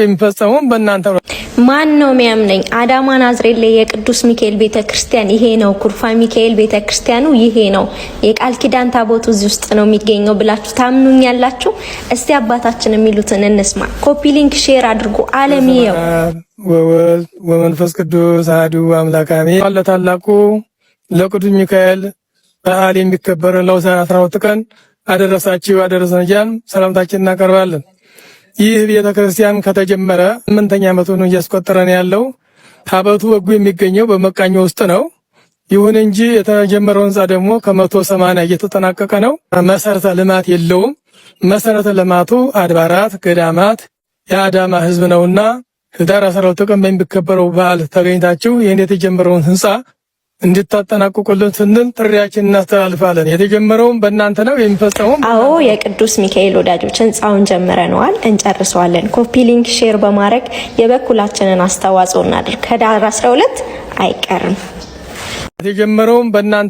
የሚፈጸመው በእናንተ ነው። ማን ነው የሚያምነኝ? አዳማ ናዝሬት ላይ የቅዱስ ሚካኤል ቤተክርስቲያን ይሄ ነው፣ ኩርፋ ሚካኤል ቤተክርስቲያኑ ይሄ ነው፣ የቃል ኪዳን ታቦቱ እዚህ ውስጥ ነው የሚገኘው ብላችሁ ታምኑኛላችሁ? እስቲ አባታችን የሚሉትን እንስማ። ኮፒ ሊንክ ሼር አድርጉ። ዓለም ይየው። ወወልድ ወመንፈስ ቅዱስ አሐዱ አምላክ አሜን። ለታላቁ ለቅዱስ ሚካኤል በዓል የሚከበረው ለ12 ቀን አደረሳችሁ አደረሰን እያልን ሰላምታችንን እናቀርባለን። ይህ ቤተክርስቲያን ከተጀመረ 8ኛ ዓመቱን እያስቆጠረን ያለው ታቦቱ ሕጉ የሚገኘው በመቃኞ ውስጥ ነው። ይሁን እንጂ የተጀመረው ህንጻ ደግሞ ከ180 እየተጠናቀቀ ነው። መሰረተ ልማት የለውም። መሰረተ ልማቱ አድባራት፣ ገዳማት የአዳማ ህዝብ ነውና ህዳር 12 ቀን በሚከበረው በዓል ተገኝታችሁ ይህን የተጀመረውን ህንጻ እንድታጠናቅቁልን ስንል ጥሪያችንን እናስተላልፋለን። የተጀመረውም በእናንተ ነው የሚፈጸመው። አዎ የቅዱስ ሚካኤል ወዳጆች ህንጻውን ጀምረነዋል፣ እንጨርሰዋለን። ኮፒ ሊንክ ሼር በማድረግ የበኩላችንን አስተዋጽኦ እናድርግ። ህዳር 12 አይቀርም። የተጀመረውም በእናንተ